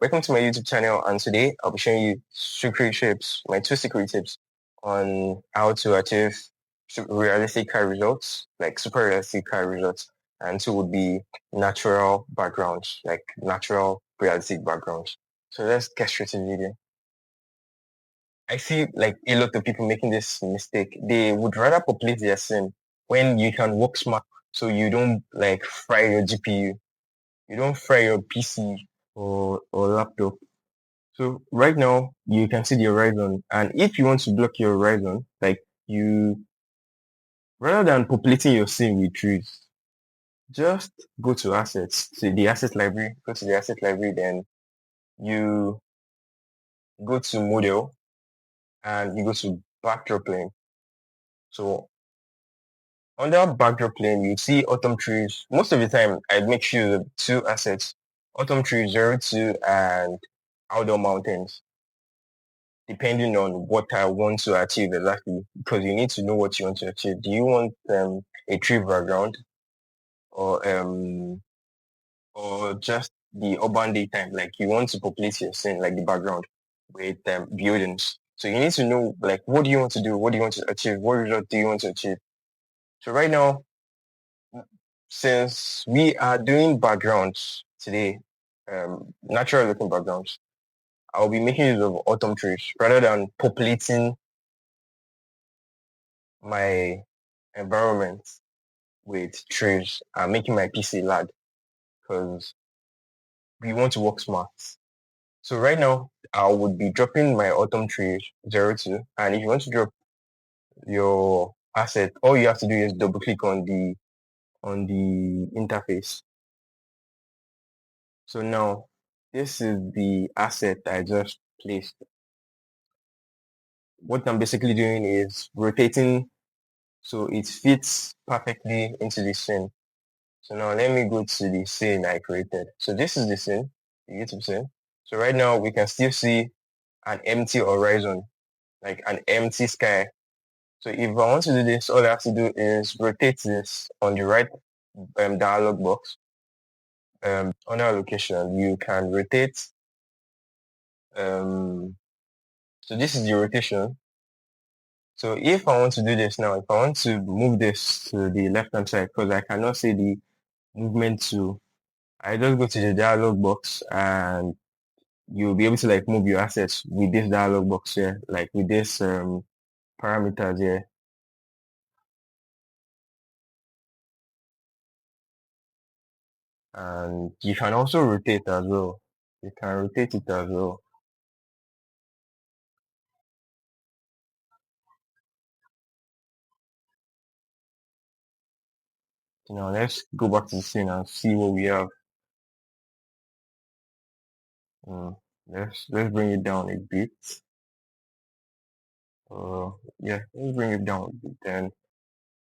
welcome to my YouTube channel, and today I'll be showing you secret tips, my two secret tips on how to achieve realistic car results, like super realistic car results, and two would be natural backgrounds, like natural realistic backgrounds. So let's get straight to the video. I see like a lot of people making this mistake. They would rather populate their scene when you can work smart, so you don't like fry your GPU, you don't fry your PC or laptop. So right now you can see the horizon, and if you want to block your horizon, like you rather than populating your scene with trees, just go to assets, to the asset library, go to the asset library, then you go to model and you go to backdrop plane. So under backdrop plane, you see autumn trees. Most of the time I make sure the two assets, autumn trees 02 and outdoor mountains, depending on what I want to achieve exactly, because you need to know what you want to achieve. Do you want a tree background or or just the urban daytime? Like you want to populate your scene, like the background with buildings. So you need to know like what do you want to do, what do you want to achieve, what result do you want to achieve. So right now, since we are doing backgrounds today, natural looking backgrounds, I'll be making use of autumn trees rather than populating my environment with trees and making my PC lag because we want to work smart. So right now, I would be dropping my autumn trees 02. And if you want to drop your asset, all you have to do is double click on the interface. So now this is the asset I just placed. What I'm basically doing is rotating so it fits perfectly into the scene. So now let me go to the scene I created. So this is the scene, the YouTube scene. So right now we can still see an empty horizon, like an empty sky. So if I want to do this, all I have to do is rotate this on the right dialog box. On our location, you can rotate. So this is the rotation. So if I want to do this now, if I want to move this to the left hand side, because I cannot see the movement tool, I just go to the dialog box and you'll be able to like move your assets with this dialog box here, like with this parameters here. And you can also rotate as well. You can rotate it as well. Now let's go back to the scene and see what we have. Mm, let's bring it down a bit. Yeah, let's bring it down a bit, then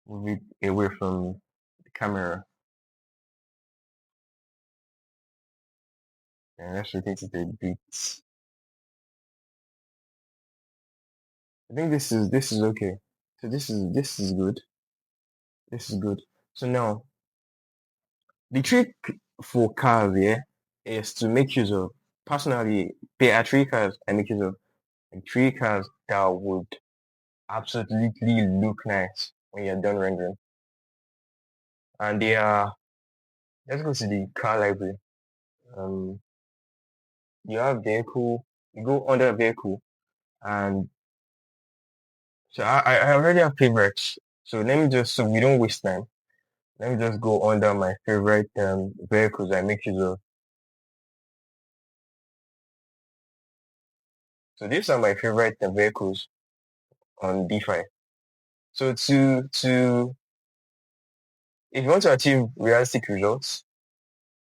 move it away from the camera, and let's rotate it a bit. I think this is okay. So this is good. This is good. So now the trick for cars here is to make use of, personally, there are three cars I make use of, and three cars that would absolutely look nice when you're done rendering. And they are, let's go to the car library. Um, you have vehicle, you go under vehicle, and so I already have favorites. So let me just, so we don't waste time, let me just go under my favorite vehicles I make use of. So these are my favorite vehicles on DeFi. So to if you want to achieve realistic results,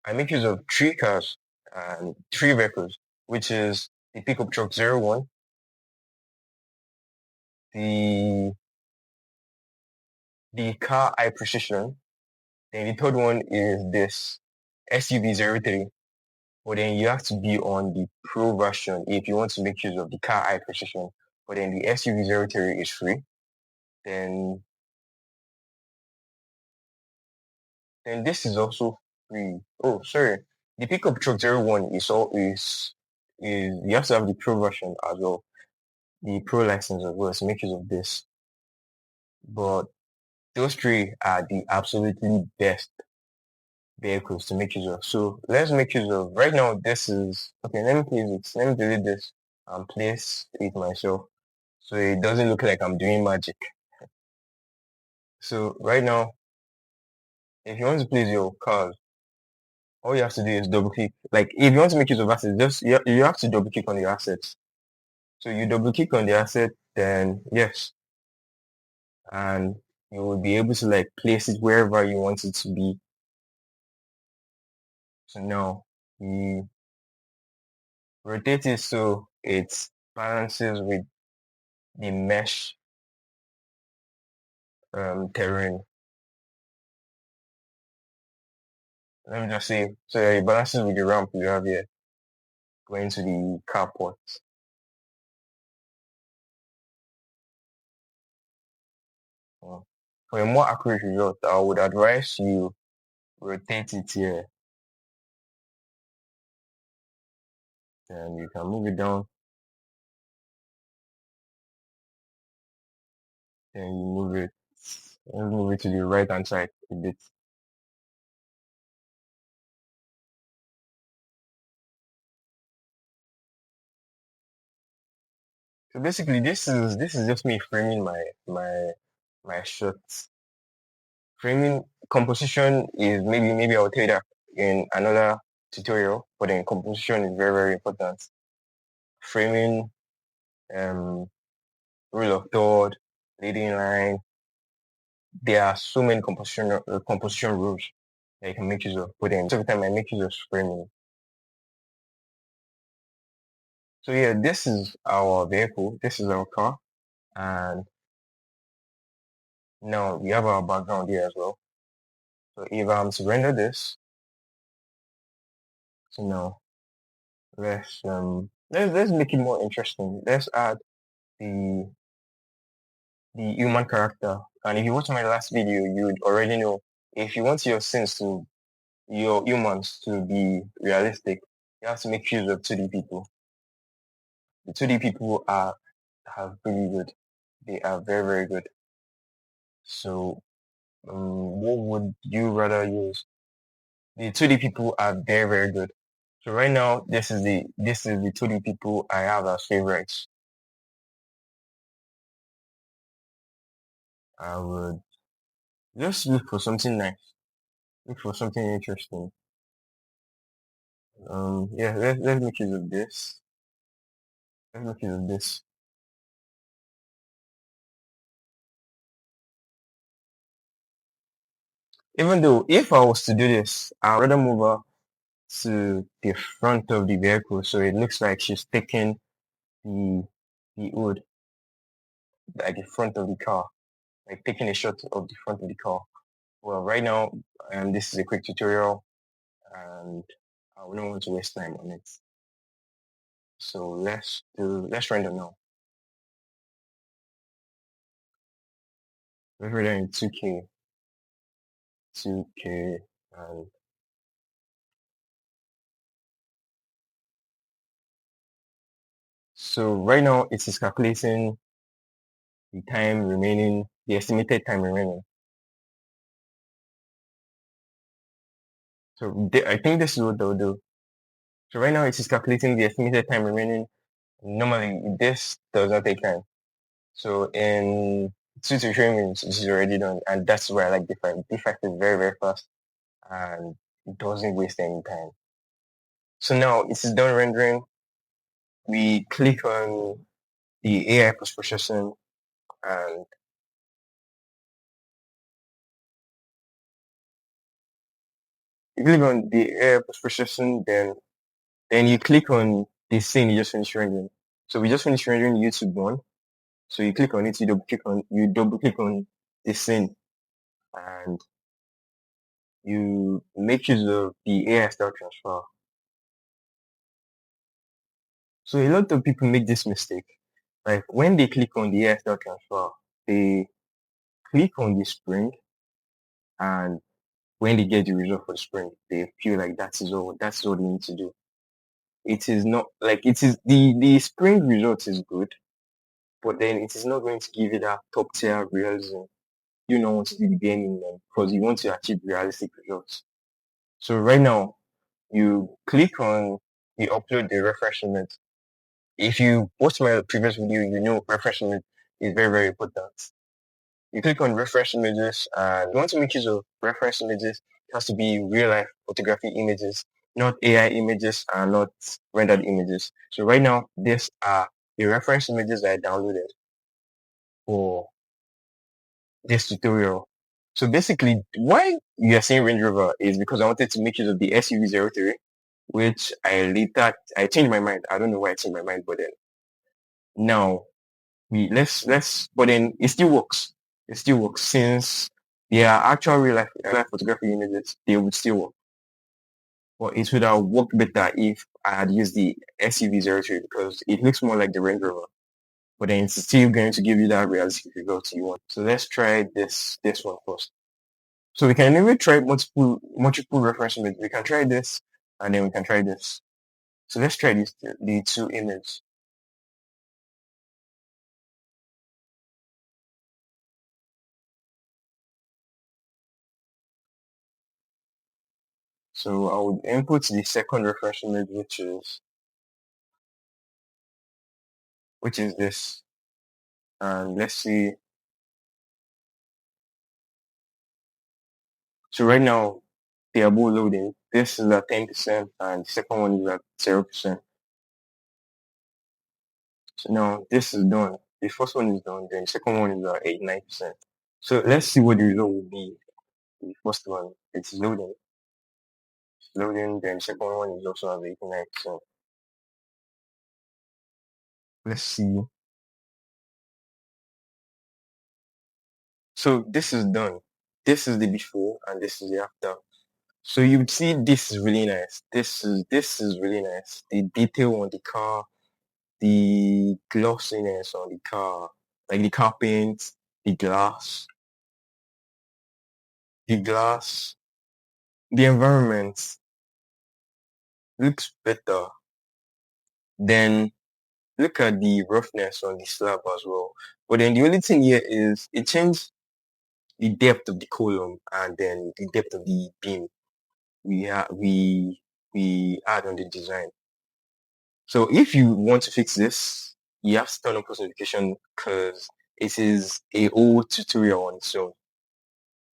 I make use of three cars and three vehicles, which is the pickup truck 01, the car high precision, then the third one is this SUV 03. But then you have to be on the pro version if you want to make use of the car high precision. But then the SUV 03 is free. Then this is also free. Oh, sorry. the pickup truck 01 is you have to have the pro version as well, the pro license as well to make use of this. But those three are the absolutely best vehicles to make use of. So let's make use of right now. This is okay. Let me place it. Let me delete this and place it myself so it doesn't look like I'm doing magic. So right now, if you want to place your cars, all you have to do is double click. Like if you want to make use of assets, just you have to double click on the assets. So you double click on the asset, then yes, and you will be able to like place it wherever you want it to be. So now you rotate it so it balances with the mesh terrain. Let me just say, so it balances with the ramp you have here going to the carport. For a more accurate result, I would advise you rotate it here, and you can move it down, and you move it to the right hand side a bit. So basically, this is just me framing my shots. Framing composition is maybe I'll tell you that in another tutorial, but then composition is very important. Framing, um, rule of third, leading line. There are so many composition rules that you can make use of. But then every time I make use of framing. So yeah, this is our vehicle. This is our car, and now we have our background here as well. So if I'm to render this, so now let's make it more interesting. Let's add the the human character. And if you watch my last video, you'd already know if you want your humans to be realistic, you have to make use of 2D people. The 2D people are really good. They are very good. So what would you rather use? The 2D people are very good. So right now, this is the 2D people I have as favorites. I would just look for something nice. Look for something interesting. Yeah, let's make use of this. Let's make use of this. Even though if I was to do this, I'd rather move her to the front of the vehicle so it looks like she's taking the hood, like the front of the car, like taking a shot of the front of the car. Well, right now, this is a quick tutorial, and I wouldn't want to waste time on it. So let's render now. Let's render in 2K, 2K, and so right now it is calculating the estimated time remaining. So I think this is what they'll do. So right now it is calculating the estimated time remaining. Normally this does not take time. So in 2 to 3 minutes, this is already done, and that's why I like D5. D5 is very fast and it doesn't waste any time. So now it is done rendering. We click on the AI post processing and you click on the AI post processing, then you click on the scene you just finished rendering. So we just finished rendering YouTube one. So you click on it, you double click on the scene and you make use of the AI style transfer. So a lot of people make this mistake. Like when they click on the AI style transfer, they click on the spring and when they get the result for the spring, they feel like that's all they need to do. It is not like it is the spring result is good, but then it is not going to give you that top tier realism you know want to do the beginning because you want to achieve realistic results. So right now you click on you upload the refresh image. If you watch my previous video, you know refresh image is very, very important. You click on refresh images and you want to make use of reference images. It has to be real life photography images, not AI images and not rendered images. So right now, these are the reference images that I downloaded for this tutorial. So basically, why you are seeing Range Rover is because I wanted to make use of the SUV03, which I changed my mind. I don't know why I changed my mind, but then now let's but then it still works. It still works since they are actual real life photography images, they would still work. But it would have worked better if I had used the SUV03 because it looks more like the Range Rover. But then it's still going to give you that realistic result you want. So let's try this one first. So we can even try multiple reference images. We can try this and then we can try this. So let's try the two images. So I would input the second reference image, which is this. And let's see. So right now they are both loading. This is at 10% and the second one is at 0%. So now this is done. The first one is done, then the second one is at 89%. So let's see what the result will be. The first one, it's loading. It's loading, then the second one is also at 89%. Let's see. So this is done. This is the before and this is the after. So you would see this is really nice. This is really nice. The detail on the car, the glossiness on the car, like the car paint, the glass, the environment looks better. Then look at the roughness on the slab as well. But then the only thing here is it changed the depth of the column and then the depth of the beam we add on the design. So if you want to fix this, you have to turn on post notification because it is a whole tutorial on its own.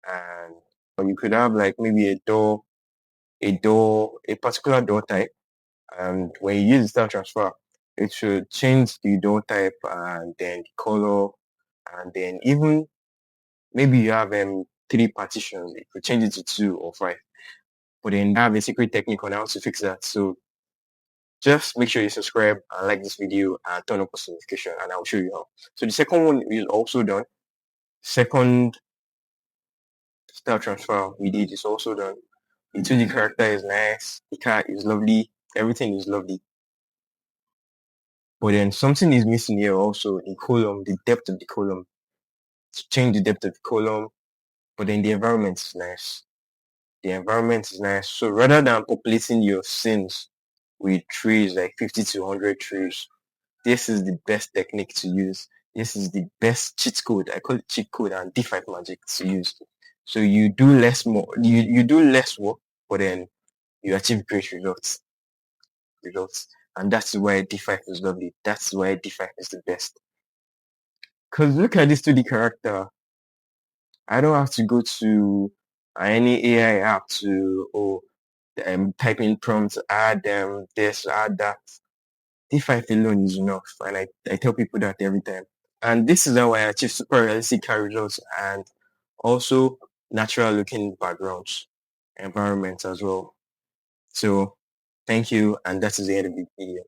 And or you could have like maybe a particular door type, and when you use the style transfer, it should change the door type and then the color, and then even maybe you have three partitions, it could change it to two or five. But then I have a secret technique on how to fix that. So just make sure you subscribe and like this video and turn on post notification and I'll show you how. So the second one is also done. Second style transfer we did is also done. The 2D character is nice. The car is lovely. Everything is lovely. But then something is missing here also in column, the depth of the column. To change the depth of the column, but then the environment is nice. The environment is nice. So rather than populating your scenes with trees, like 50 to 100 trees, this is the best technique to use. This is the best cheat code. I call it cheat code and D5 magic to use. So you do you do less work, but then you achieve great results. And that's why D5 is lovely. That's why D5 is the best. Because look at this 2D character. I don't have to go to any AI app to type in prompts, add this, add that. D5 alone is enough, and I tell people that every time. And this is how I achieve super realistic car results and also natural looking backgrounds, environments as well. So thank you, and that is the end of the video.